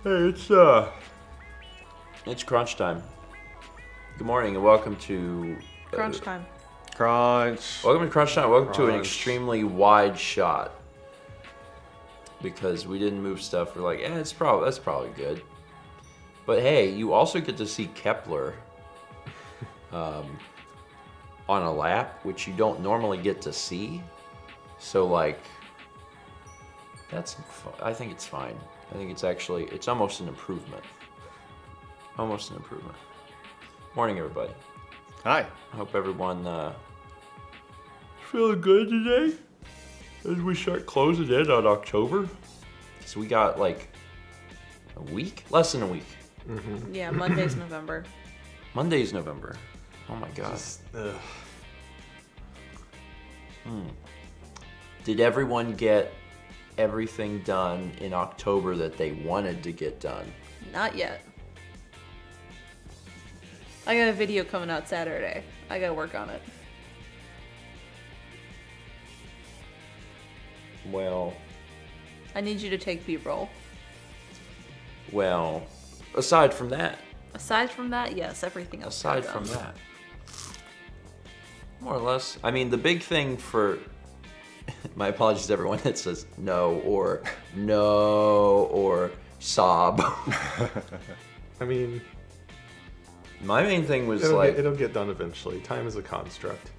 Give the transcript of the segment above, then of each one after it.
Hey, it's crunch time. Good morning and welcome to Crunch time. Crunch. Welcome to crunch time. Welcome to an extremely wide shot because we didn't move stuff. We're like, that's probably good. But hey, you also get to see Kepler on a lap, which you don't normally get to see. So like, I think it's fine. I think it's almost an improvement. Almost an improvement. Morning, everybody. Hi. I hope everyone feeling good today as we start closing in on October. So we got like a week? Less than a week. Mm-hmm. Yeah, Monday's November. Monday's November. Oh my god. Did everyone get everything done in October that they wanted to get done? Not yet. I got a video coming out Saturday. I gotta work on it. Well, I need you to take B-roll. Well, aside from that. Aside from that, yes, everything else. Aside from that. More or less. I mean, the big thing for... My apologies to everyone that says no or sob. I mean... My main thing was it'll get done eventually. Time is a construct.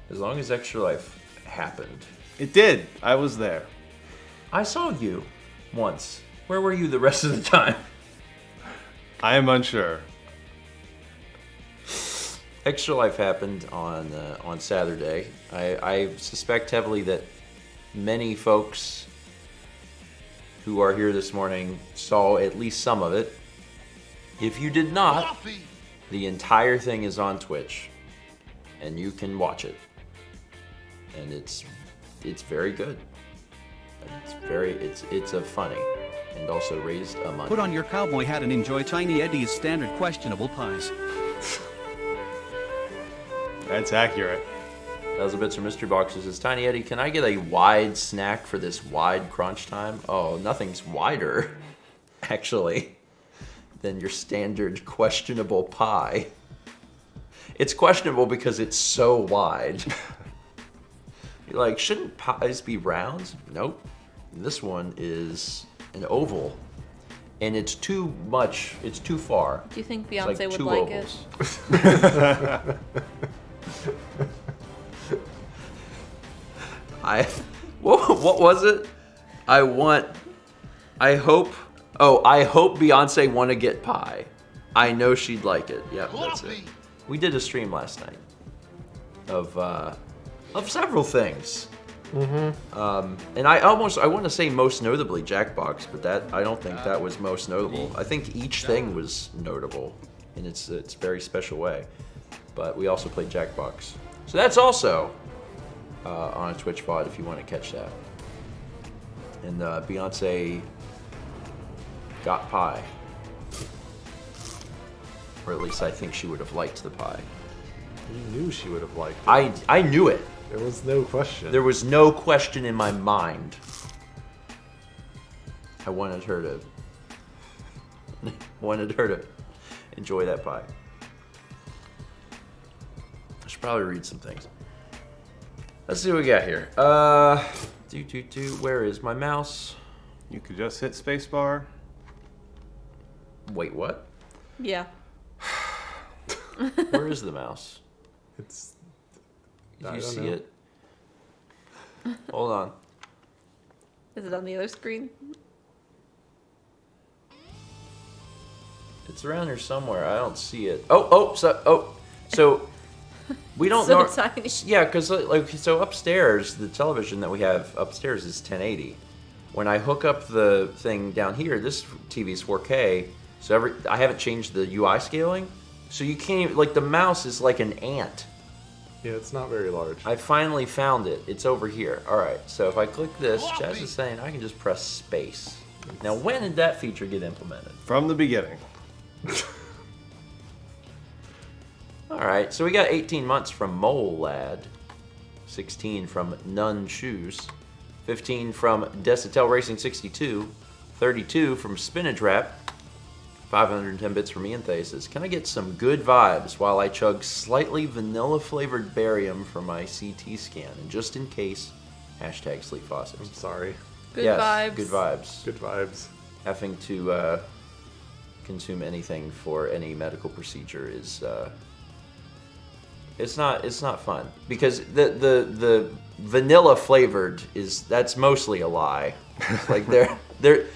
As long as Extra Life happened. It did. I was there. I saw you once. Where were you the rest of the time? I am unsure. Extra Life happened on Saturday. I suspect heavily that many folks who are here this morning saw at least some of it. If you did not, the entire thing is on Twitch, and you can watch it. And it's very good. It's a funny, and also raised a money. Put on your cowboy hat and enjoy Tiny Eddie's standard questionable pies. That's accurate. That was a bit from Mystery Boxes. Says, Tiny Eddie, can I get a wide snack for this wide crunch time? Oh, nothing's wider, actually, than your standard questionable pie. It's questionable because it's so wide. You're like, shouldn't pies be round? Nope. This one is an oval. And it's too much, it's too far. Do you think Beyonce would like ovals. it? What was it? I hope Beyonce want to get pie. I know she'd like it. Yep, that's it. We did a stream last night of several things. Mm-hmm. And I want to say most notably Jackbox, but I don't think that was most notable. I think each thing was notable in its very special way. But we also played Jackbox, so that's also on a Twitch VOD if you want to catch that. And Beyonce got pie. Or at least I think she would have liked the pie. You knew she would have liked it. I knew it. There was no question. There was no question in my mind. I wanted her to enjoy that pie. I should probably read some things. Let's see what we got here. Where is my mouse? You could just hit spacebar. Wait, what? Yeah. Where is the mouse? It's... Did you see it? Hold on. Is it on the other screen? It's around here somewhere. I don't see it. So we don't so know. Tiny. Yeah, because so upstairs, the television that we have upstairs is 1080. When I hook up the thing down here, this TV's 4K. So I haven't changed the UI scaling, so you can't even, the mouse is like an ant. Yeah, it's not very large. I finally found it. It's over here. All right, so if I click this, Chaz is saying I can just press space. Now, when did that feature get implemented? From the beginning. All right, so we got 18 months from Mole Lad, 16 from None Shoes, 15 from Desitel Racing 62, 32 from Spinach Wrap. 510 bits from Ian Thay says, can I get some good vibes while I chug slightly vanilla-flavored barium for my CT scan? And just in case, hashtag sleep faucets. I'm sorry. Good yes, vibes. Good vibes. Good vibes. Having to consume anything for any medical procedure is it's not fun, because the vanilla flavored that's mostly a lie. It's like they're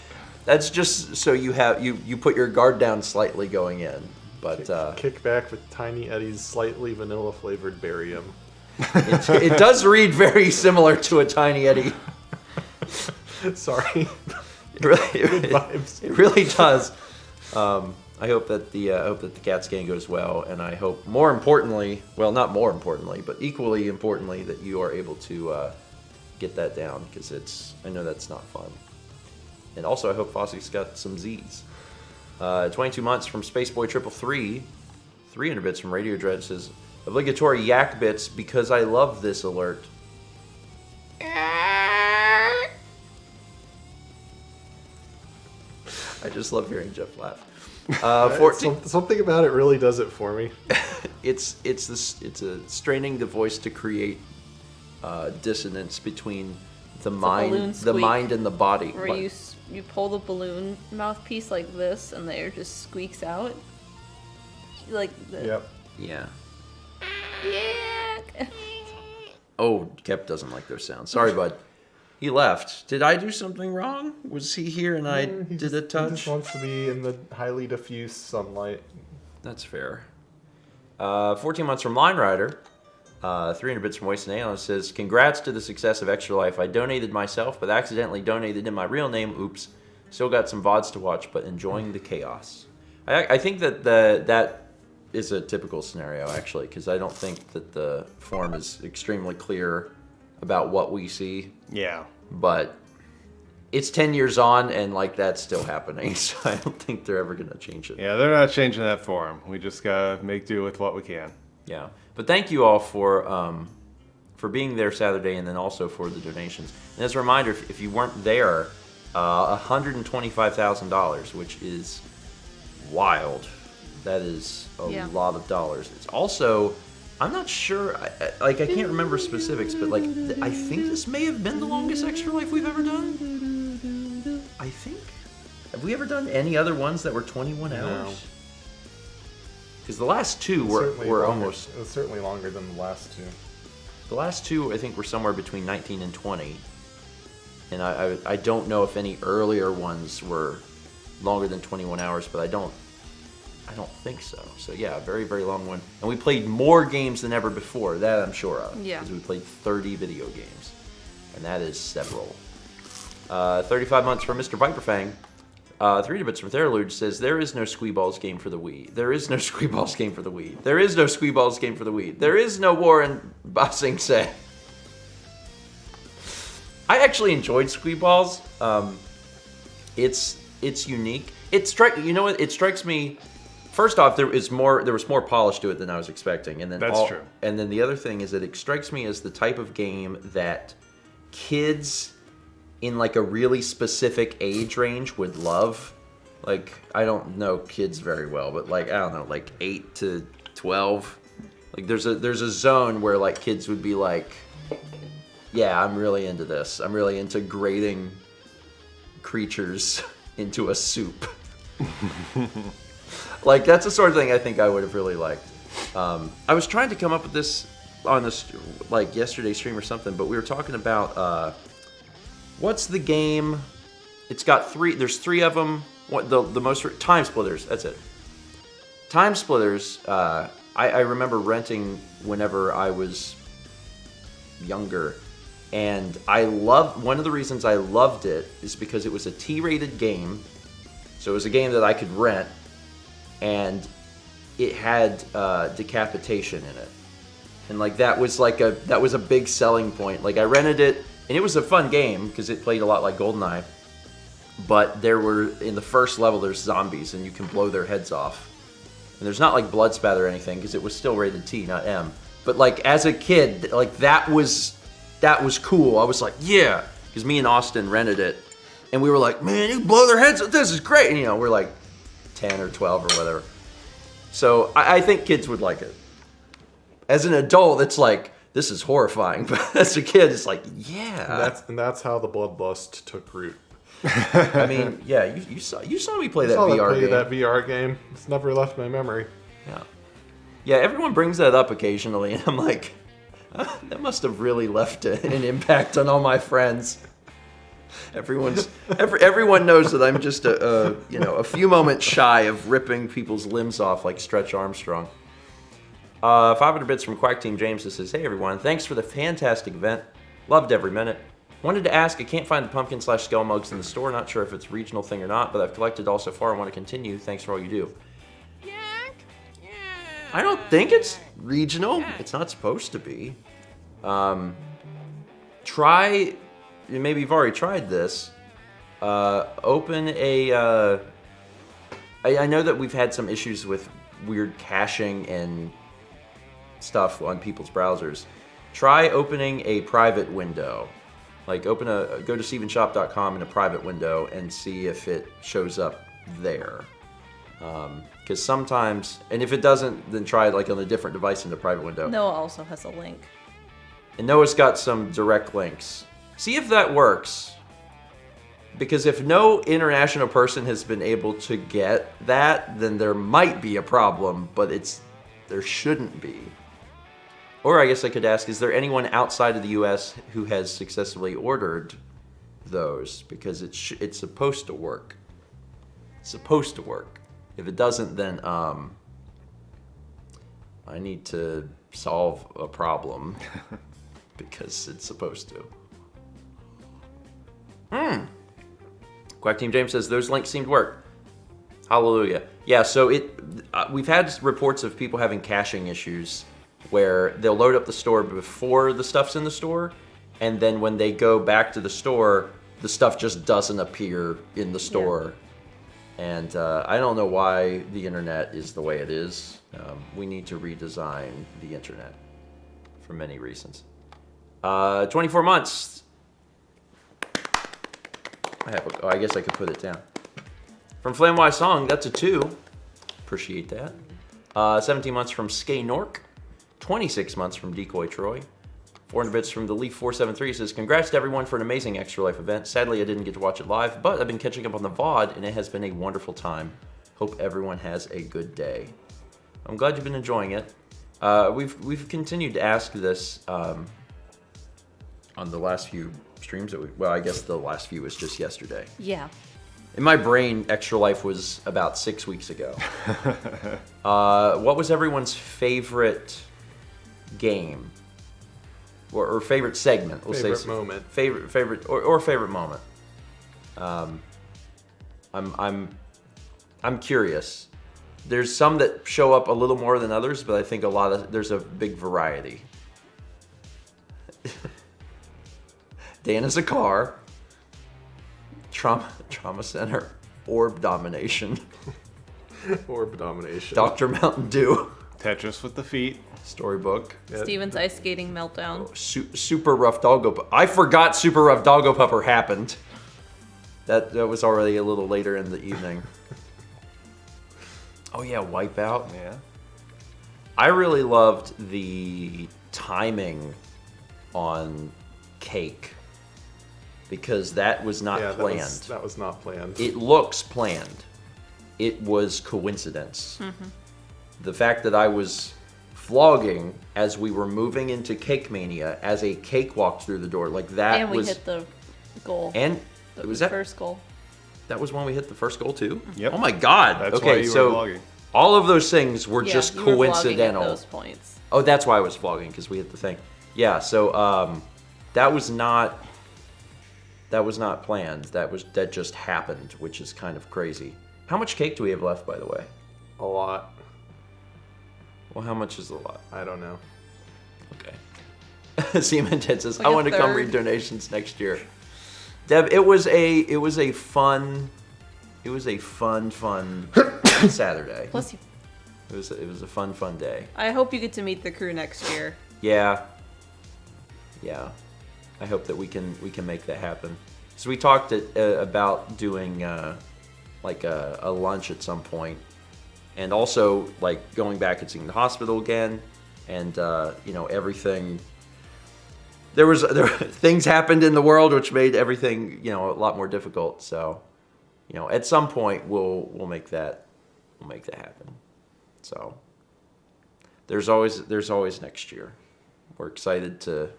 that's just so you put your guard down slightly going in, but Kick back with Tiny Eddie's slightly vanilla flavored barium. it does read very similar to a Tiny Eddie. Sorry. It really, Good vibes. it really does. I hope that the cat scan goes well, and I hope more importantly, well, not more importantly, but equally importantly, that you are able to get that down, because I know that's not fun. And also, I hope Fosse's got some Z's. 22 months from Spaceboy333, 300 bits from Radio Dread says, obligatory yak bits because I love this alert. I just love hearing Jeff laugh. 14. Something about it really does it for me. It's a straining the voice to create dissonance between the mind and the body. Where you pull the balloon mouthpiece like this, and the air just squeaks out. Like the... Yep. Yeah. Yeah. Oh, Kep doesn't like those sounds. Sorry, bud. He left. Did I do something wrong? Was he here and I did a touch? He just wants to be in the highly diffuse sunlight. That's fair. 14 months from Line Rider. 300 bits from Waste and Alan says, congrats to the success of Extra Life. I donated myself, but accidentally donated in my real name. Oops. Still got some VODs to watch, but enjoying the chaos. I think that is a typical scenario, actually, because I don't think that the form is extremely clear about what we see. Yeah. But it's 10 years on, and like that's still happening, so I don't think they're ever going to change it. Yeah, they're not changing that form. We just gotta make do with what we can. Yeah, but thank you all for being there Saturday, and then also for the donations. And as a reminder, if you weren't there, $125,000, which is wild. That is a lot of dollars. It's also, I'm not sure, I can't remember specifics, but like I think this may have been the longest Extra Life we've ever done. I think. Have we ever done any other ones that were 21 hours? No. Because the last two were almost... It was certainly longer than the last two. The last two, I think, were somewhere between 19 and 20. And I don't know if any earlier ones were longer than 21 hours, but I don't think so. So yeah, very, very long one. And we played more games than ever before. That I'm sure of. Yeah. Because we played 30 video games. And that is several. 35 months from Mr. Viperfang. 3 bits from Theraluge says, there is no Squeeballs game for the Wii. There is no Squeeballs game for the Wii. There is no Squeeballs game for the Wii. There is no Warren Bossing say. I actually enjoyed Squeeballs. It's unique. You know what? It strikes me. First off, there was more polish to it than I was expecting, and then That's true. And then the other thing is that it strikes me as the type of game that kids in like a really specific age range would love. Like, I don't know kids very well, but like, I don't know, like 8 to 12. Like there's a zone where like kids would be like, yeah, I'm really into this. I'm really into grating creatures into a soup. Like, that's the sort of thing I think I would have really liked. I was trying to come up with this on this, like, yesterday's stream or something, but we were talking about, what's the game? It's got there's 3 of them. What the most, Time Splitters, that's it. Time Splitters, I remember renting whenever I was younger, and one of the reasons I loved it is because it was a T-rated game, so it was a game that I could rent, and it had decapitation in it, and like that was a big selling point. Like, I rented it, and it was a fun game because it played a lot like GoldenEye, but in the first level there's zombies and you can blow their heads off, and there's not like blood spatter or anything because it was still rated T, not M. But like as a kid, like that was cool. I was like, yeah, because me and Austin rented it, And we were like, man, you blow their heads. This is great. And, you know, we're like 10 or 12 or whatever. So I think kids would like it. As an adult, it's like, this is horrifying. But as a kid, it's like, yeah. And that's how the bloodlust took root. I mean, yeah, you saw me play that I saw VR play game. that VR game. It's never left my memory. Yeah, everyone brings that up occasionally, and I'm like, that must have really left an impact on all my friends. Everyone knows that I'm just a few moments shy of ripping people's limbs off like Stretch Armstrong. 500 bits from Quack Team James that says, hey everyone, thanks for the fantastic event. Loved every minute. Wanted to ask, I can't find the pumpkin/skull mugs in the store. Not sure if it's a regional thing or not, but I've collected all so far. I want to continue. Thanks for all you do. I don't think it's regional. It's not supposed to be. Try, maybe you've already tried this. Open a, I know that we've had some issues with weird caching and stuff on people's browsers. Try opening a private window. Like go to StephenShop.com in a private window and see if it shows up there. Because sometimes, and if it doesn't, then try it like on a different device in the private window. Noah also has a link. And Noah's got some direct links. See if that works. Because if no international person has been able to get that, then there might be a problem, but there shouldn't be. Or I guess I could ask, is there anyone outside of the US who has successfully ordered those? Because it's supposed to work. It's supposed to work. If it doesn't, then I need to solve a problem because it's supposed to. Quack Team James says those links seem to work. Hallelujah. Yeah, so we've had reports of people having caching issues where they'll load up the store before the stuff's in the store, and then when they go back to the store, the stuff just doesn't appear in the store. Yeah. And I don't know why the internet is the way it is. We need to redesign the internet for many reasons. 24 months. I guess I could put it down. From Flamewise Song, that's a 2. Appreciate that. 17 months from Skay Nork. 26 months from Decoy Troy. 400 bits from the Leaf 473 says, congrats to everyone for an amazing Extra Life event. Sadly, I didn't get to watch it live, but I've been catching up on the VOD, and it has been a wonderful time. Hope everyone has a good day. I'm glad you've been enjoying it. We've continued to ask this on the last few streams that well, I guess the last few was just yesterday. Yeah. In my brain, Extra Life was about 6 weeks ago. What was everyone's favorite game? Or favorite segment? We'll favorite say moment. Favorite or favorite moment. I'm curious. There's some that show up a little more than others, but I think there's a big variety. Dan is a car. Trauma Center. Orb Domination. Orb Domination. Dr. Mountain Dew. Tetris with the feet. Storybook. Steven's ice skating meltdown. Super Rough Doggo Pup. I forgot Super Rough Doggo Pupper happened. That was already a little later in the evening. Oh yeah, Wipeout. Yeah. I really loved the timing on Cake because that was not planned. That was not planned. It looks planned. It was coincidence. Mm-hmm. The fact that I was vlogging as we were moving into Cake Mania as a cake walked through the door, like that and we was... hit the goal. And the was that first goal. That was when we hit the first goal too? Yep. Oh my god. That's okay, why you so were vlogging. all of those things were just you were coincidental. vlogging at those points. Oh, that's why I was vlogging, because we hit the thing. Yeah, so that was not planned. That just happened, which is kind of crazy. How much cake do we have left, by the way? A lot. Well, how much is a lot? I don't know. Okay. Seaman Ted says, Like I a want to come third. read donations next year. Deb, it was a fun Saturday. Plus, It was a fun day. I hope you get to meet the crew next year. Yeah. I hope that we can make that happen. So we talked about doing like a lunch at some point, and also like going back and seeing the hospital again, and you know, everything. There things happened in the world which made everything, you know, a lot more difficult. So, you know, at some point we'll make that happen. So there's always next year. We're excited to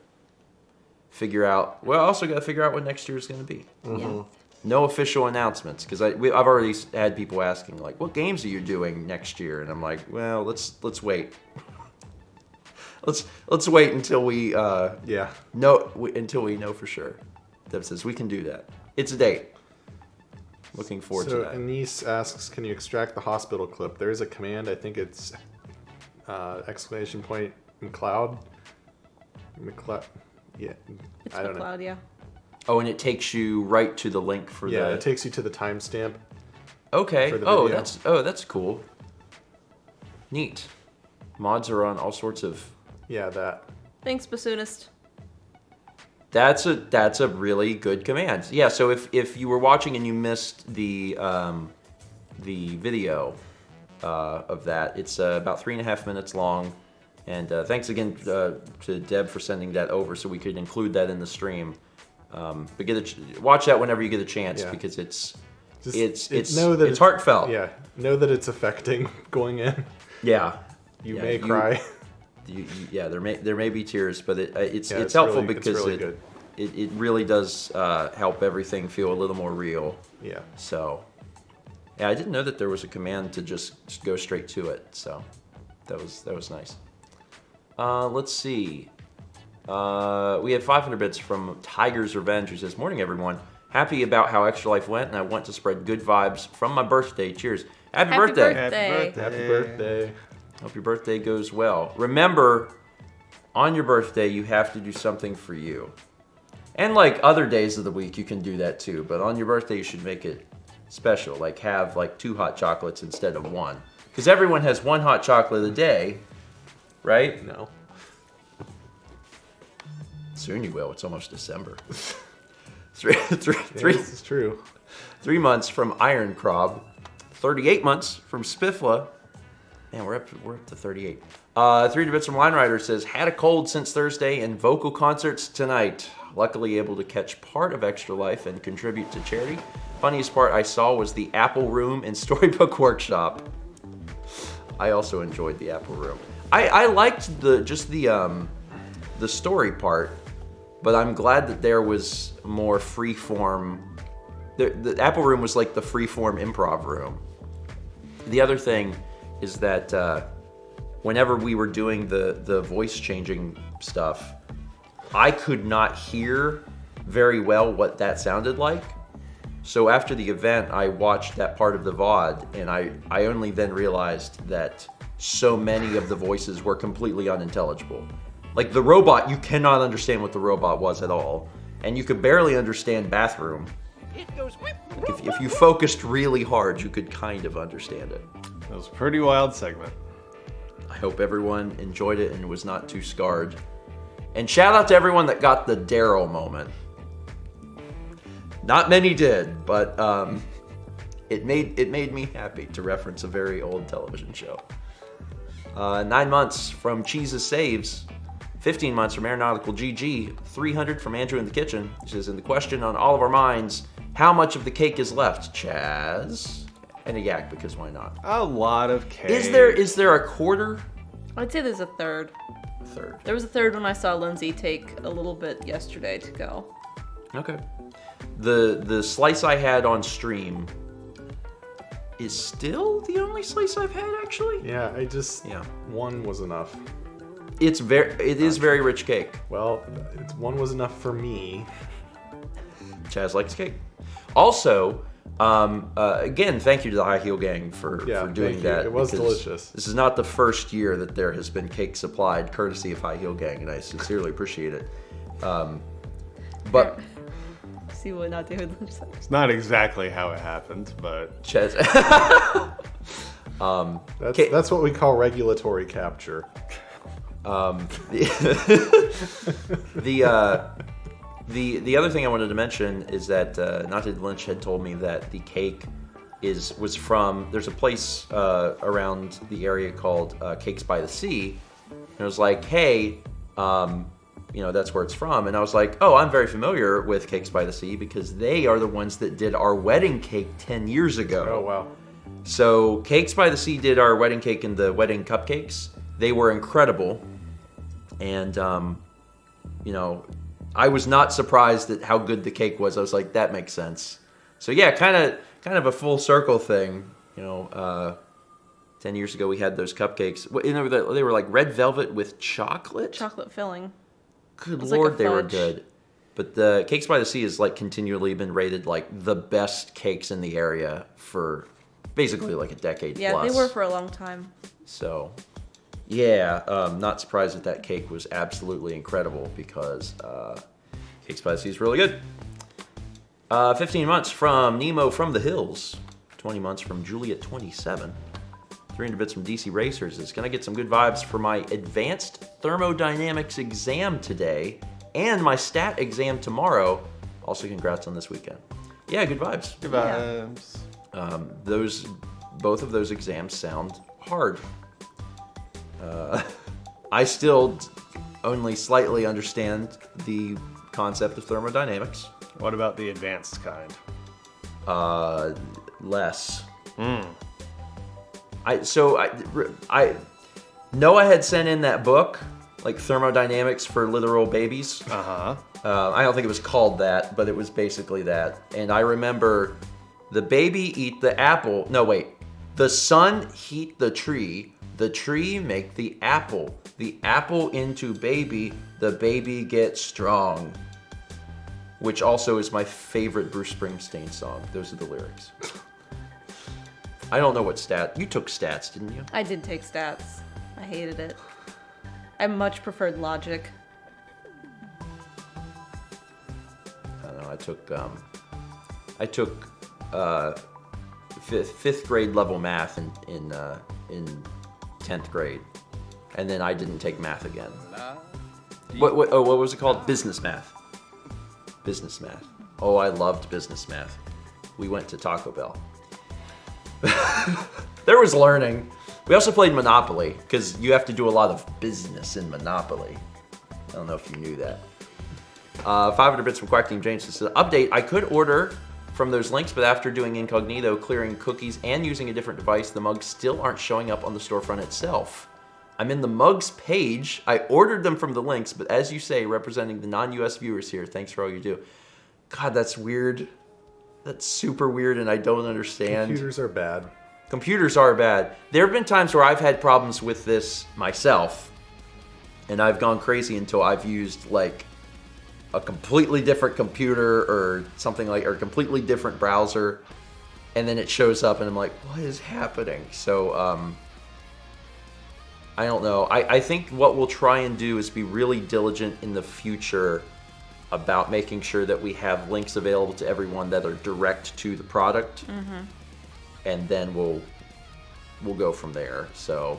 figure out. Well, also got to figure out what next year is going to be. Yeah. No official announcements, because I've already had people asking like, "What games are you doing next year?" And I'm like, "Well, let's wait. let's wait until we until we know for sure." Deb says we can do that. It's a date. Looking forward to that. So Anise asks, "Can you extract the hospital clip?" There is a command. I think it's exclamation point McLeod. Yeah, It's I don't know. McLeod, yeah. Oh, and it takes you right to the link for Yeah, it takes you to the timestamp. Okay. For the Oh, video. that's cool. Neat. Mods are on all sorts of. Yeah, that. Thanks, bassoonist. That's a really good command. Yeah. So if you were watching and you missed the video of that, it's about 3.5 minutes long. And thanks again to Deb for sending that over so we could include that in the stream. But watch that whenever you get a chance, because it's heartfelt. Yeah, know that it's affecting going in. Yeah. You may cry. There may be tears, but it's Yeah, helpful really, because it really does help everything feel a little more real. Yeah. So, yeah, I didn't know that there was a command to just go straight to it. So, that was nice. Let's see. We had 500 bits from Tiger's Revenge, who says, "Morning, everyone. Happy about how Extra Life went, and I want to spread good vibes from my birthday. Cheers. Happy birthday. Happy birthday. Hope your birthday goes well. Remember, on your birthday, you have to do something for you. And like other days of the week, you can do that too. But on your birthday, you should make it special. Like have like 2 hot chocolates instead of 1. Because everyone has 1 hot chocolate a day, right? No. Soon you will. It's almost December. This is true. 3 months from Iron Crob. 38 months from Spiffla. Man, we're up to 38. 3 bits from Line Rider says, "Had a cold since Thursday and vocal concerts tonight. Luckily able to catch part of Extra Life and contribute to charity. Funniest part I saw was the Apple Room and Storybook Workshop." I also enjoyed the Apple Room. I liked the story part, but I'm glad that there was more freeform. The Apple Room was like the freeform improv room. The other thing is that whenever we were doing the voice changing stuff, I could not hear very well what that sounded like. So after the event, I watched that part of the VOD, and I only then realized that so many of the voices were completely unintelligible. Like the robot, you cannot understand what the robot was at all. And you could barely understand bathroom. Like if you focused really hard, you could kind of understand it. That was a pretty wild segment. I hope everyone enjoyed it and was not too scarred. And shout out to everyone that got the Daryl moment. Not many did, but it made me happy to reference a very old television show. 9 months from Cheese's Saves. 15 months from Aeronautical GG. 300 from Andrew in the Kitchen. He says, "In the question on all of our minds, how much of the cake is left, Chaz?" And a yak, because why not? A lot of cake. Is there a quarter? I'd say there's a third. Third. There was a third when I saw Lindsay take a little bit yesterday to go. Okay. The slice I had on stream is still the only slice I've had, actually. Yeah, Yeah. 1 was enough. It is very rich cake. Well, 1 was enough for me. Chaz likes cake. Also, again, thank you to the High Heel Gang for doing that. It was because delicious. This is not the first year that there has been cake supplied courtesy of High Heel Gang, and I sincerely appreciate it. But See what not do with themselves. It's not exactly how it happened, but Chaz, That's what we call regulatory capture. The other thing I wanted to mention is that Nathan Lynch had told me that the cake was from, there's a place around the area called Cakes by the Sea, and it was like, hey, that's where it's from. And I was like, oh, I'm very familiar with Cakes by the Sea because they are the ones that did our wedding cake 10 years ago. Oh, wow. So Cakes by the Sea did our wedding cake and the wedding cupcakes. They were incredible. And, I was not surprised at how good the cake was. I was like, that makes sense. So yeah, kind of a full circle thing. 10 years ago we had those cupcakes. They were like red velvet with chocolate? Chocolate filling. Good It's Lord, like a they were fudge. good. But the Cakes by the Sea has like continually been rated like the best cakes in the area for basically like a decade Yeah, plus. they were for a long time. So, yeah, not surprised that cake was absolutely incredible because Cakes by the Sea is really good. 15 months from Nemo from the Hills. 20 months from Juliet 27. 300 bits from DC Racers is going to get some good vibes for my advanced thermodynamics exam today and my stat exam tomorrow. Also, congrats on this weekend. Yeah, good vibes. Good vibes. Both of those exams sound hard. I still only slightly understand the concept of thermodynamics. What about the advanced kind? Less. Noah had sent in that book, like Thermodynamics for Literal Babies. Uh-huh. I don't think it was called that, but it was basically that. And I remember the baby eat the apple. No, wait. The sun heat the tree make the apple into baby, the baby gets strong. Which also is my favorite Bruce Springsteen song. Those are the lyrics. I don't know what you took stats, didn't you? I did take stats. I hated it. I much preferred logic. I don't know. I took fifth grade level math in 10th grade, and then I didn't take math again. What was it called? Business math. Business math. Oh, I loved business math. We went to Taco Bell. There was learning. We also played Monopoly, because you have to do a lot of business in Monopoly. I don't know if you knew that. 500 bits from Quack Team James says, update, I could order from those links, but after doing incognito, clearing cookies, and using a different device, the mugs still aren't showing up on the storefront itself. I'm in the mugs page. I ordered them from the links, but as you say, representing the non-US viewers here, thanks for all you do. God, that's weird. That's super weird, and I don't understand. Computers are bad. Computers are bad. There have been times where I've had problems with this myself, and I've gone crazy until I've used like a completely different computer or something like, or a completely different browser, and then it shows up, and I'm like, what is happening? So, I don't know. I think what we'll try and do is be really diligent in the future about making sure that we have links available to everyone that are direct to the product, and then we'll go from there. So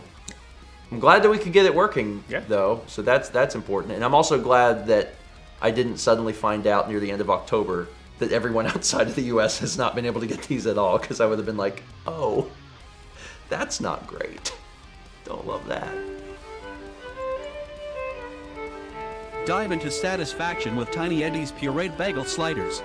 I'm glad that we could get it working, though. So that's important, and I'm also glad that I didn't suddenly find out near the end of October that everyone outside of the U.S. has not been able to get these at all, because I would have been like, oh, that's not great. Don't love that. Dive into satisfaction with Tiny Eddie's pureed bagel sliders.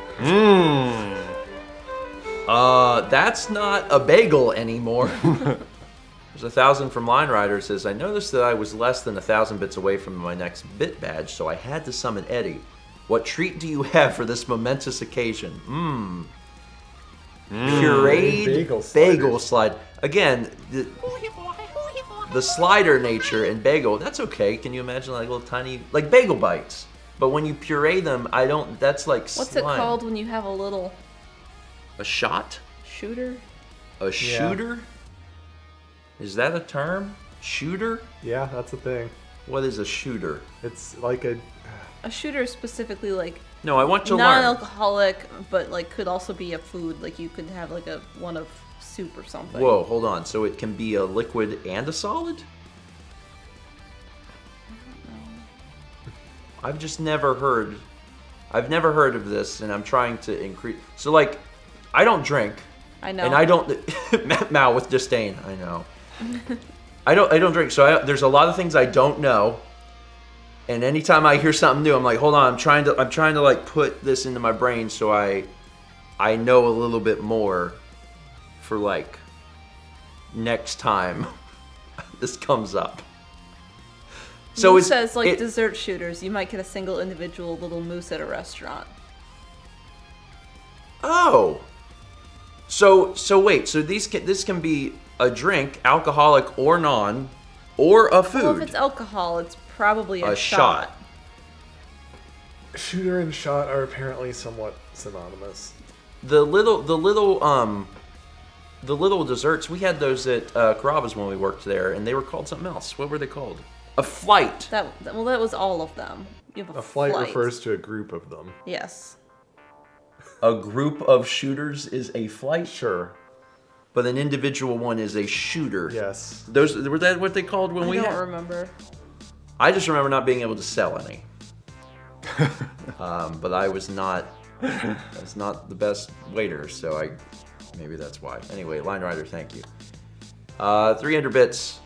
That's not a bagel anymore. There's 1,000 from Line Rider says, I noticed that I was less than 1,000 bits away from my next bit badge, so I had to summon Eddie. What treat do you have for this momentous occasion? Pureed bagel slide. Again, the slider nature in bagel, that's okay. Can you imagine like little tiny, like bagel bites? But when you puree them, that's like What's slime. it called when you have a little A shot? shooter? A shooter? Is that a term? Shooter? Yeah, that's a thing. What is a shooter? It's like a... A shooter is specifically like No, I want to learn. non-alcoholic, but like could also be a food. Like you could have like one of soup or something. Whoa, hold on. So it can be a liquid and a solid? I've just never heard I've never heard of this, and I'm trying to increase. So, like, I don't drink. I know. And I don't. Mal with disdain. I know. I don't drink. So there's a lot of things I don't know. And anytime I hear something new, I'm like, hold on. I'm trying to like put this into my brain so I know a little bit more for like next time this comes up. So It says like dessert shooters. You might get a single individual little moose at a restaurant. Oh. So wait. So this can be a drink, alcoholic or non, or a food. Well, if it's alcohol, it's probably a shot. Shooter and shot are apparently somewhat synonymous. The little desserts, we had those at Carrabba's when we worked there, and they were called something else. What were they called? A flight. That was all of them. You have A flight refers to a group of them. Yes. A group of shooters is a flight? Sure. But an individual one is a shooter. Yes. Those were that what they called when we had? I don't remember. I just remember not being able to sell any. But I was not the best waiter, so maybe that's why. Anyway, Line Rider, thank you. 300 bits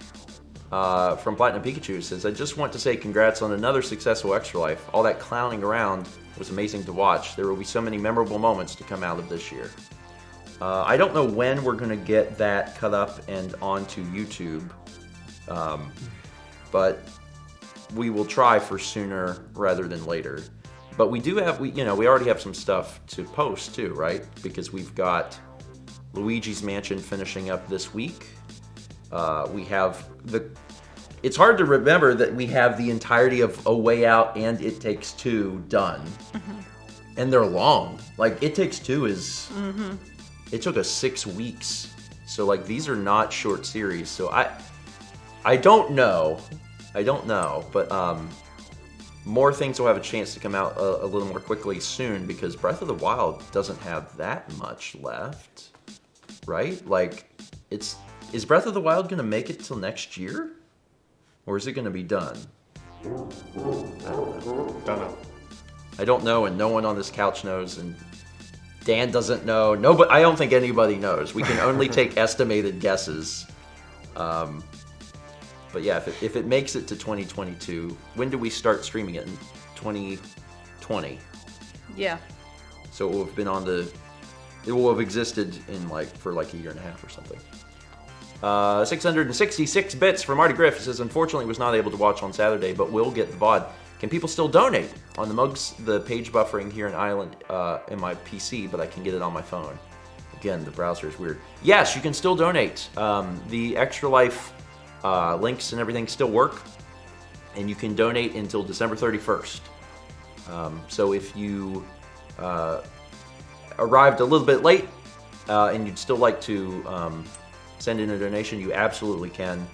from Platinum Pikachu says, I just want to say congrats on another successful Extra Life. All that clowning around was amazing to watch. There will be so many memorable moments to come out of this year. I don't know when we're going to get that cut up and onto YouTube, but we will try for sooner rather than later. But we do have, we already have some stuff to post too, right? Because we've got Luigi's Mansion finishing up this week. We have it's hard to remember that we have the entirety of A Way Out and It Takes Two done. Mm-hmm. And they're long. Like, It Takes Two is, it took us 6 weeks. So, like, these are not short series. So I don't know, but more things will have a chance to come out a little more quickly soon because Breath of the Wild doesn't have that much left, right? Like, is Breath of the Wild going to make it till next year? Or is it going to be done? Don't know. I don't know, and no one on this couch knows, and Dan doesn't know. But I don't think anybody knows. We can only take estimated guesses. But yeah, if it makes it to 2022, when do we start streaming it? In 2020? Yeah. So it will have been it will have existed for a year and a half or something. 666 bits from Marty Griff says, unfortunately was not able to watch on Saturday, but will get the VOD. Can people still donate? On the mugs, the page buffering here in Ireland in my PC, but I can get it on my phone. Again, the browser is weird. Yes, you can still donate. The Extra Life links and everything still work, and you can donate until December 31st. So if you arrived a little bit late and you'd still like to send in a donation, you absolutely can.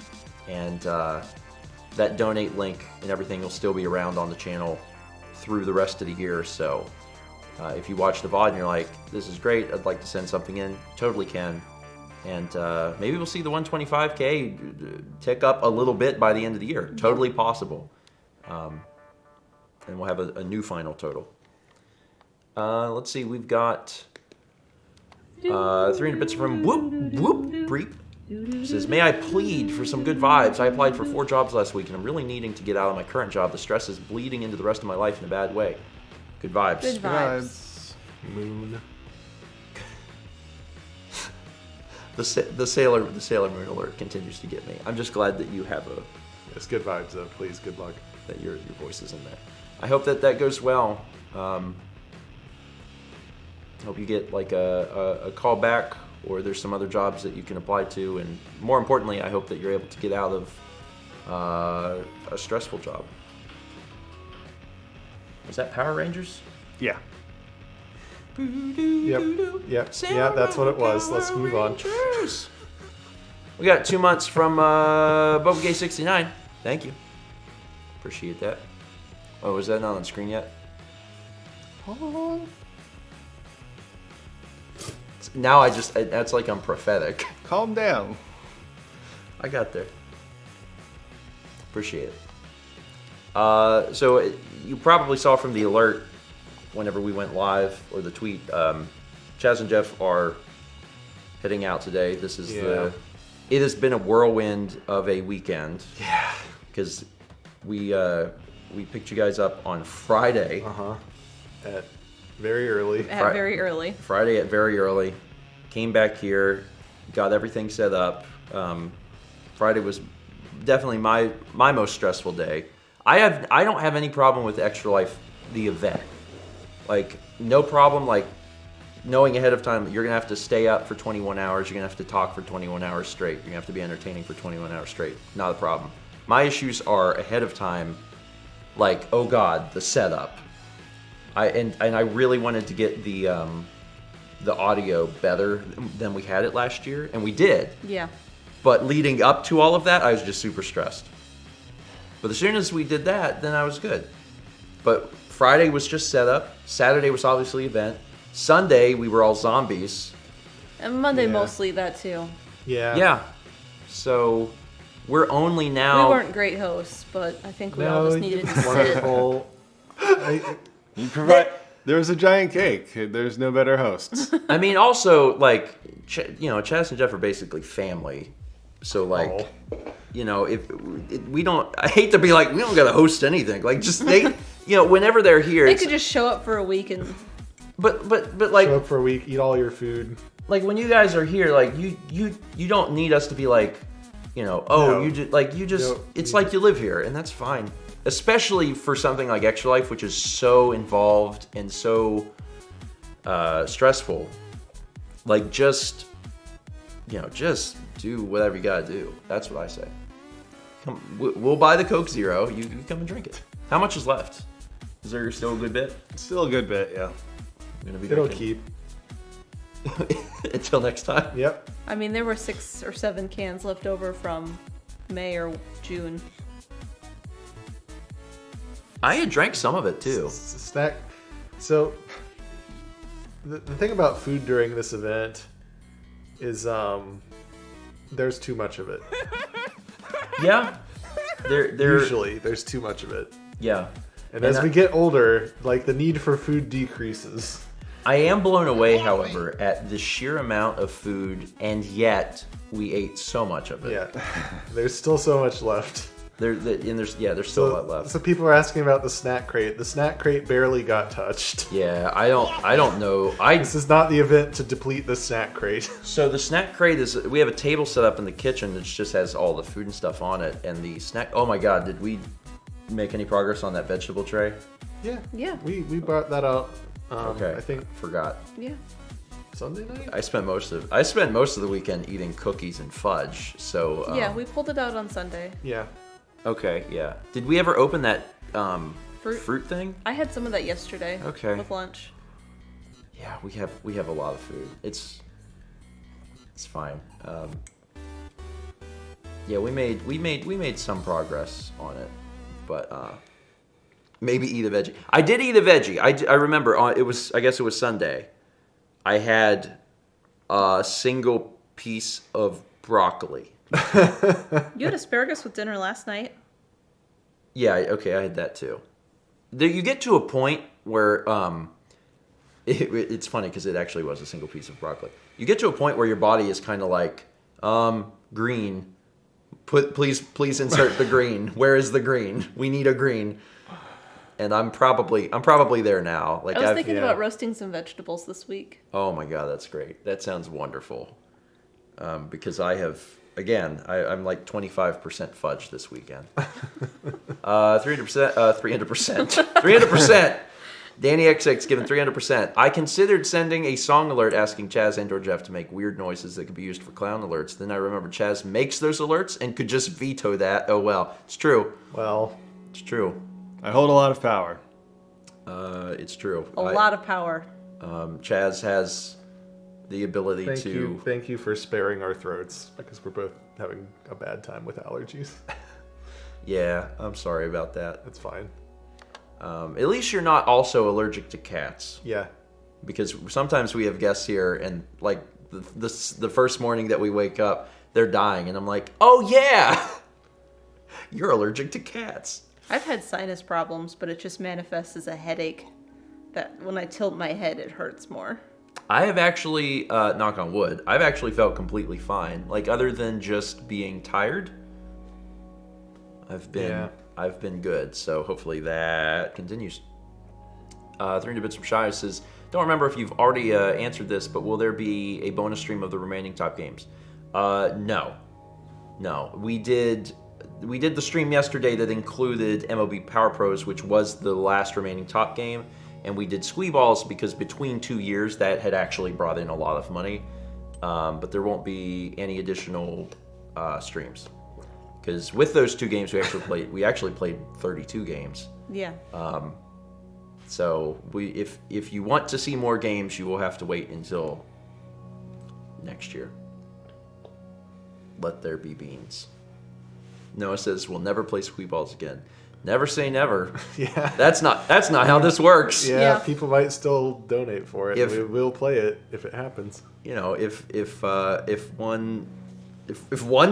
And that donate link and everything will still be around on the channel through the rest of the year. So if you watch the VOD and you're like, this is great, I'd like to send something in, totally can. And maybe we'll see the 125K tick up a little bit by the end of the year. Totally possible. And we'll have a new final total. Let's see, we've got 300 bits from Whoop Whoop Breep. Says, may I plead for some good vibes? I applied for 4 jobs last week and I'm really needing to get out of my current job. The stress is bleeding into the rest of my life in a bad way. Good vibes. Good vibes. Moon. The Sailor Moon alert continues to get me. I'm just glad that you have It's good vibes though. Please, good luck. that your voice is in there. I hope that goes well. Hope you get like a call back, or there's some other jobs that you can apply to, and more importantly, I hope that you're able to get out of a stressful job. Was that Power Rangers? Yeah. Yep, that's what it was. Let's move on. We got 2 months from Bobagay69. Thank you. Appreciate that. Oh, is that not on screen yet? Now that's like I'm prophetic. Calm down. I got there. Appreciate it. So you probably saw from the alert, whenever we went live, or the tweet, Chaz and Jeff are heading out today. This is it has been a whirlwind of a weekend. Yeah. Because we picked you guys up on Friday. At very early. Very early. Friday at very early. Came back here, got everything set up. Friday was definitely my most stressful day. I don't have any problem with Extra Life, the event. Like, no problem, like, knowing ahead of time that you're going to have to stay up for 21 hours, you're going to have to talk for 21 hours straight, you're going to have to be entertaining for 21 hours straight. Not a problem. My issues are ahead of time, like, oh God, the setup. And I really wanted to get the audio better than we had it last year, and we did. Yeah. But leading up to all of that, I was just super stressed. But as soon as we did that, then I was good. But Friday was just setup. Saturday was obviously event. Sunday, we were all zombies. And Monday mostly that too. Yeah. Yeah. So we're only now... We weren't great hosts, but I think we all just needed to sit. Wonderful. You provide. There's a giant cake. There's no better hosts. I mean, also, like, Chaz and Jeff are basically family. So, like, if we don't... I hate to be like, we don't got to host anything. Like, just they... whenever they're here... They could just show up for a week and... But like... Show up for a week, eat all your food. Like, when you guys are here, like, you don't need us to be like, it's like you live here, and that's fine. Especially for something like Extra Life, which is so involved and so stressful. Like, just do whatever you gotta do. That's what I say. We'll buy the Coke Zero. You come and drink it. How much is left? Is there still a good bit? Still a good bit, yeah. It'll keep. Until next time. Yep. I mean, there were 6 or 7 cans left over from May or June. I had drank some of it too. Snack. So the thing about food during this event is there's too much of it. Yeah. Usually there's too much of it. Yeah. And as we get older, like, the need for food decreases. I am blown away, however, at the sheer amount of food, and yet we ate so much of it. Yeah. There's still so much left. There's still a lot left. So people are asking about the snack crate. The snack crate barely got touched. Yeah, I don't know. This is not the event to deplete the snack crate. So the snack crate is, we have a table set up in the kitchen that just has all the food and stuff on it, and the snack. Oh my God, did we make any progress on that vegetable tray? Yeah. Yeah. We brought that out. Okay. I think forgot. Yeah. Sunday night. I spent most of the weekend eating cookies and fudge. So Yeah, we pulled it out on Sunday. Yeah. Okay, yeah. Did we ever open that Fruit? fruit thing? I had some of that yesterday. Okay. With lunch. Yeah, we have a lot of food. It's fine. Yeah, we made some progress on it, but maybe eat a veggie. I did eat a veggie. I remember I guess it was Sunday. I had a single piece of broccoli. You had asparagus with dinner last night. Yeah, okay, I had that too. You get to a point where it's funny because it actually was a single piece of broccoli. You get to a point where your body is kind of like, green. Please insert the green. Where is the green? We need a green. And I'm probably there now. Like, I was thinking about roasting some vegetables this week. Oh my God, that's great. That sounds wonderful. Because I have, again, I'm like 25% fudge this weekend. 300%. 300%. Danny XX given 300%. I considered sending a song alert asking Chaz and or Jeff to make weird noises that could be used for clown alerts. Then I remember Chaz makes those alerts and could just veto that. Oh well, it's true. Well, It's true. I hold a lot of power. It's true. A lot of power. Chaz has the ability Thank you for sparing our throats because we're both having a bad time with allergies. Yeah, I'm sorry about that. That's fine. At least you're not also allergic to cats. Yeah. Because sometimes we have guests here and like the first morning that we wake up, they're dying. And I'm like, oh yeah, you're allergic to cats. I've had sinus problems, but it just manifests as a headache. that when I tilt my head, it hurts more. I have actually, knock on wood, I've actually felt completely fine. Like, other than just being tired, I've been good. So hopefully that continues. 300 Bits from Shy says, don't remember if you've already answered this, but will there be a bonus stream of the remaining top games? No. We did the stream yesterday that included MLB Power Pros, which was the last remaining top game. And we did Squeeballs because between 2 years that had actually brought in a lot of money. But there won't be any additional streams. Because with those 2 games we actually played 32 games. Yeah. So if you want to see more games, you will have to wait until next year. Let there be beans. Noah says we'll never play Squeeballs again. Never say never. Yeah. That's not how this works. Yeah, people might still donate for it. If- We'll play it if it happens. You know, if one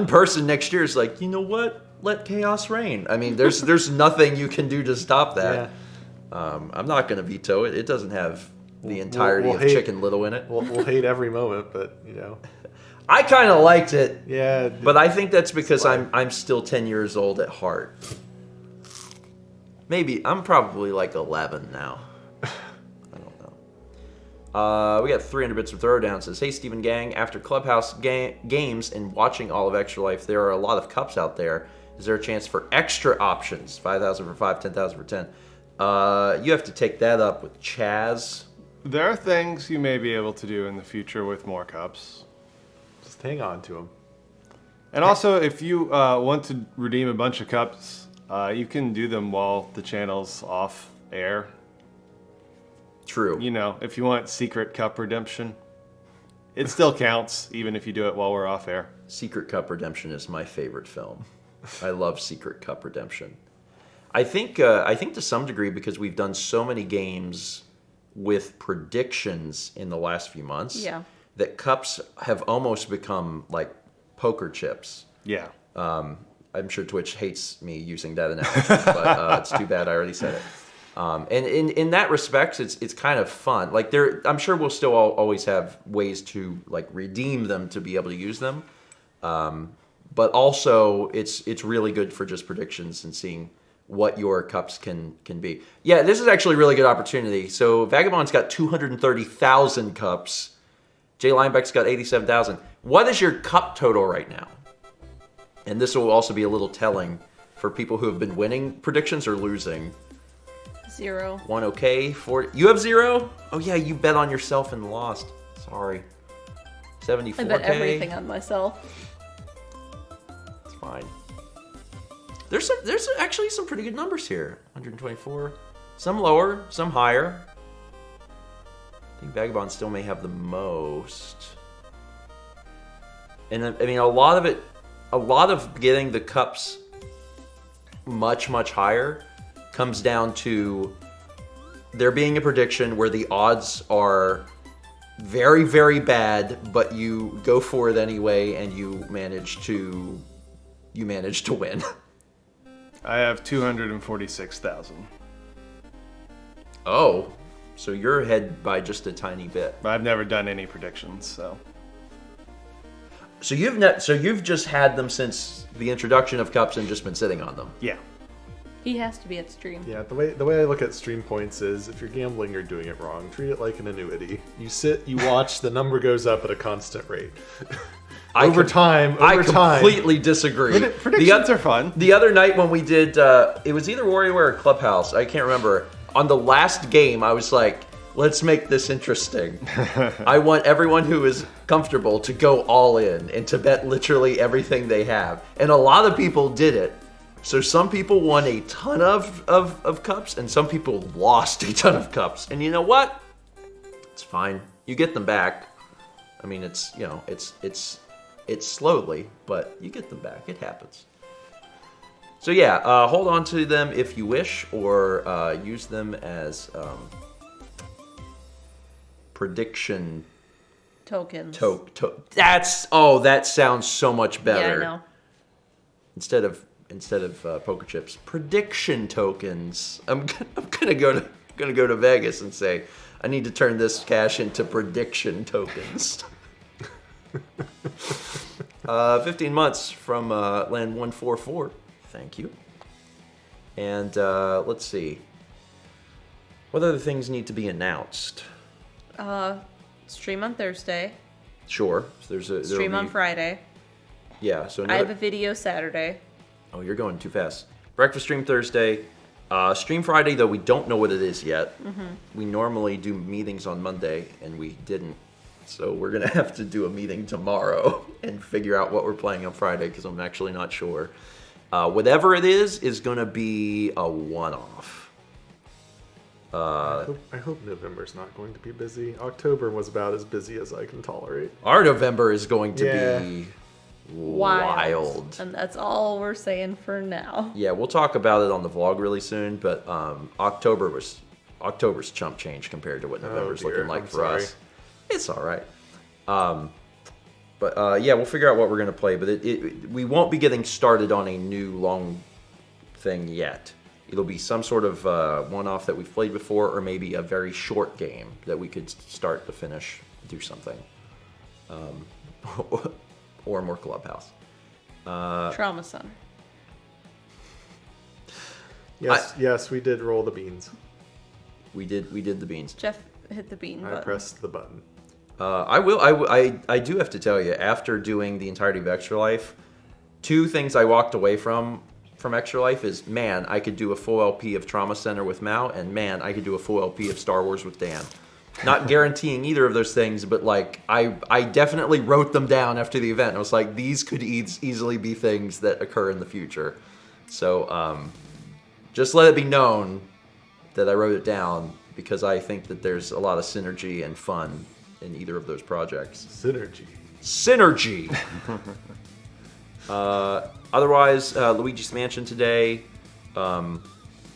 person next year is like, you know what, let chaos reign. I mean, there's nothing you can do to stop that. Yeah. I'm not going to veto it. It doesn't have the entirety of Chicken Little in it. We'll hate every moment, but you know. I kind of liked it. Yeah. But I think that's because I'm still 10 years old at heart. Maybe I'm probably like 11 now. I don't know. We got 300 Bits of Throwdown. Says, hey Stephen Gang, after Clubhouse games and watching all of Extra Life, there are a lot of cups out there. Is there a chance for extra options? 5,000 for 5, 10,000 for 10. You have to take that up with Chaz. There are things you may be able to do in the future with more cups. Just hang on to them. And also, if you want to redeem a bunch of cups, you can do them while the channel's off air. True. You know, if you want secret cup redemption, it still counts, even if you do it while we're off air. Secret Cup Redemption is my favorite film. I love Secret Cup Redemption. I think to some degree, because we've done so many games with predictions in the last few months, that cups have almost become like poker chips. Yeah. I'm sure Twitch hates me using that analogy, but it's too bad I already said it. And in that respect, it's kind of fun. Like I'm sure we'll still always have ways to like redeem them to be able to use them. But also it's really good for just predictions and seeing what your cups can be. Yeah, this is actually a really good opportunity. So Vagabond's got 230,000 cups. Jay Linebeck's got 87,000. What is your cup total right now? And this will also be a little telling for people who have been winning predictions or losing. 0. 1 okay. 4. You have 0? Oh yeah, you bet on yourself and lost. Sorry. 74K. I bet everything on myself. It's fine. There's actually some pretty good numbers here. 124. Some lower, some higher. I think Vagabond still may have the most. And I mean, a lot of getting the cups much higher comes down to there being a prediction where the odds are very, very bad, but you go for it anyway and you manage to win. I have 246,000. Oh, so you're ahead by just a tiny bit. But I've never done any predictions, so. So you've just had them since the introduction of cups and just been sitting on them. Yeah. He has to be at stream. Yeah, the way I look at stream points is if you're gambling, you're doing it wrong. Treat it like an annuity. You sit, you watch, the number goes up at a constant rate. Over time. I completely disagree. Predictions are fun. The other night when we did, it was either WarioWare or Clubhouse. I can't remember. On the last game, I was like, let's make this interesting. I want everyone who is comfortable to go all in and to bet literally everything they have. And a lot of people did it. So some people won a ton of cups and some people lost a ton of cups. And you know what? It's fine. You get them back. I mean, it's slowly, but you get them back. It happens. So yeah, hold on to them if you wish, or use them as prediction Tokens. That sounds so much better. Yeah, I know. Instead of poker chips, prediction tokens. I'm gonna go gonna go to Vegas and say, I need to turn this cash into prediction tokens. 15 months from Land 144. Thank you. And let's see. What other things need to be announced? Stream on Thursday. Sure. So there'll Stream on Friday. Yeah. So I have a video Saturday. Oh, you're going too fast. Breakfast stream Thursday. Stream Friday, though, we don't know what it is yet. Mm-hmm. We normally do meetings on Monday, and we didn't. So we're going to have to do a meeting tomorrow and figure out what we're playing on Friday, because I'm actually not sure. Whatever it is going to be a one-off. I hope November's not going to be busy. October was about as busy as I can tolerate. Our November is going to be wild. And that's all we're saying for now. Yeah, we'll talk about it on the vlog really soon, but October's chump change compared to what November's looking like for us. It's all right. But yeah, we'll figure out what we're going to play, but we won't be getting started on a new long thing yet. It'll be some sort of one-off that we've played before, or maybe a very short game that we could start to finish, do something. Or more Clubhouse. Trauma Center. Yes, we did roll the beans. We did the beans. Jeff hit the bean button. I pressed the button. I do have to tell you, after doing the entirety of Extra Life, 2 things I walked away from Extra Life is, man, I could do a full LP of Trauma Center with Mao, and man, I could do a full LP of Star Wars with Dan. Not guaranteeing either of those things, but like I definitely wrote them down after the event. I was like, these could easily be things that occur in the future. So just let it be known that I wrote it down, because I think that there's a lot of synergy and fun in either of those projects. Synergy. Otherwise, Luigi's Mansion today.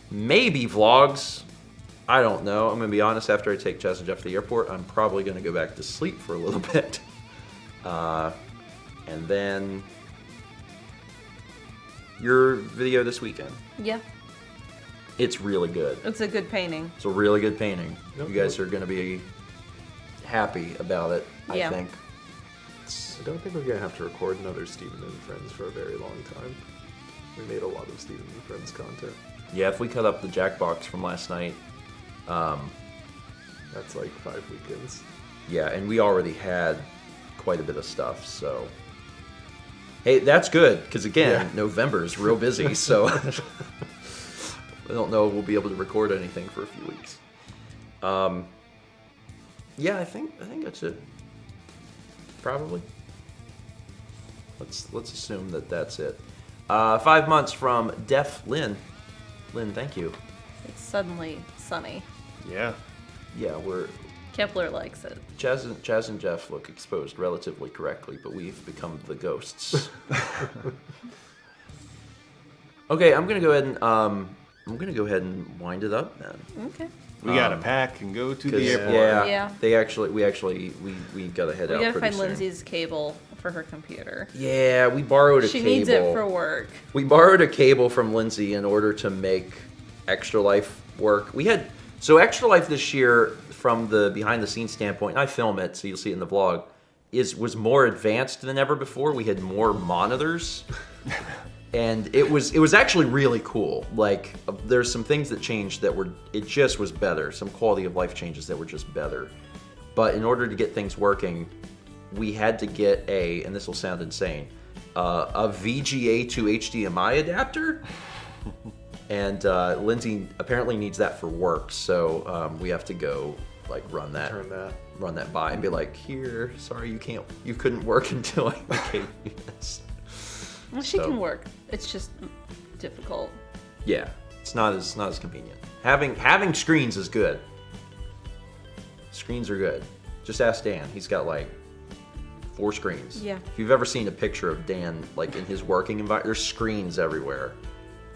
Maybe vlogs. I don't know. I'm going to be honest, after I take Chaz and Jeff to the airport, I'm probably going to go back to sleep for a little bit. And then your video this weekend. Yeah. It's really good. It's a good painting. It's a really good painting. You guys are going to be happy about it, Yeah. I think. I don't think we're going to have to record another Stephen and Friends for a very long time. We made a lot of Stephen and Friends content. Yeah, if we cut up the Jackbox from last night, that's like 5 weekends. Yeah, and we already had quite a bit of stuff, so... Hey, that's good, because again, November is real busy, so... I don't know if we'll be able to record anything for a few weeks. Yeah, I think that's it. Probably. Let's assume that that's it. 5 months from Def Lynn. Lynn, thank you. It's suddenly sunny. Yeah. Yeah, Kepler likes it. Chaz and Jeff look exposed relatively correctly, but we've become the ghosts. Okay, I'm gonna go ahead and wind it up then. Okay. We gotta pack and go to the airport. Yeah. We gotta head out. We gotta pretty find soon. Lindsay's cable for her computer. Yeah, we borrowed a She cable. needs it for work. We borrowed a cable from Lindsay in order to make Extra Life work. So Extra Life this year, from the behind the scenes standpoint, and I film it, so you'll see it in the vlog, was more advanced than ever before. We had more monitors. And it was actually really cool. Like, there's some things that changed it just was better. Some quality of life changes that were just better. But in order to get things working, we had to get and this will sound insane, a VGA to HDMI adapter. And Lindsay apparently needs that for work, so we have to go like run that by and be like, here, sorry, you couldn't work until I gave you this. Well, she can work. It's just difficult. Yeah, it's not as convenient. Having screens is good. Screens are good. Just ask Dan. He's got like 4 screens. Yeah. If you've ever seen a picture of Dan like in his working environment, there's screens everywhere.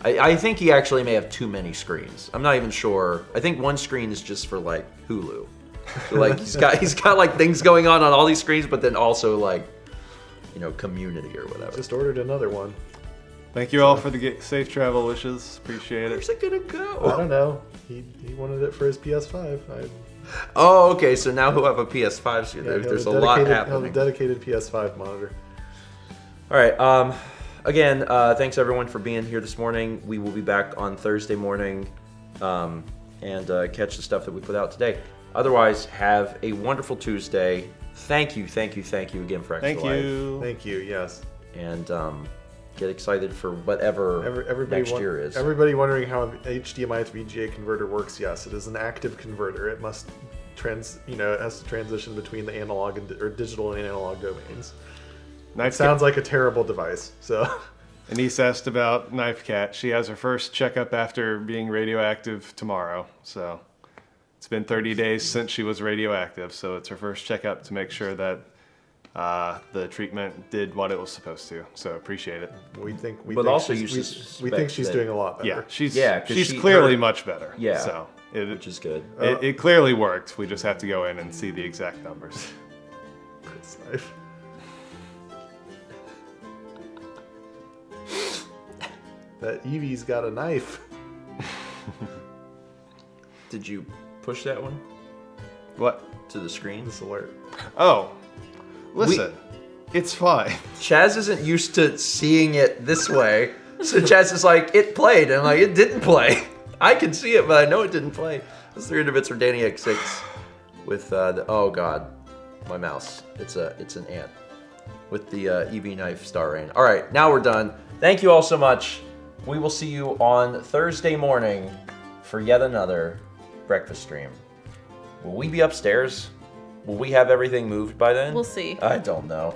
I think he actually may have too many screens. I'm not even sure. I think one screen is just for like Hulu. So like he's got like things going on all these screens, but then also like, Community or whatever. Just ordered another one. Thank you all for the safe travel wishes. Appreciate it. Where's it gonna I go? don't know. He wanted it for his PS5. Oh, okay. So now he'll have a PS5. So He'll there's a have lot He'll have a happening. dedicated PS5 monitor. All right. Again, thanks everyone for being here this morning. We will be back on Thursday morning and catch the stuff that we put out today. Otherwise, have a wonderful Tuesday. Thank you again for Extra Thank Life. you. Thank you. Yes. And get excited for whatever next year is. Everybody wondering how an HDMI to VGA converter works. Yes, it is an active converter. It must it has to transition between the analog or digital and analog domains. It sounds like a terrible device. So, Anise asked about Knife Cat. She has her first checkup after being radioactive tomorrow. So it's been 30 days since she was radioactive. So it's her first checkup to make sure that the treatment did what it was supposed to. So appreciate it. we think she's doing a lot better. Yeah, she's she- clearly much better. Yeah, So which is good. it clearly worked. We just have to go in and see the exact numbers. It's knife. That Eevee's got a knife. Did you push that one What? to the screen? This alert. Oh, listen, it's fine. Chaz isn't used to seeing it this way, so Chaz is like, it played, and I'm like, it didn't play. I can see it, but I know it didn't play. Those 300 bits for Danny X6 with oh god, my mouse. It's an ant with the EV knife star rain. All right, now we're done. Thank you all so much. We will see you on Thursday morning for yet another breakfast stream. Will we be upstairs? Will we have everything moved by then? We'll see. I don't know.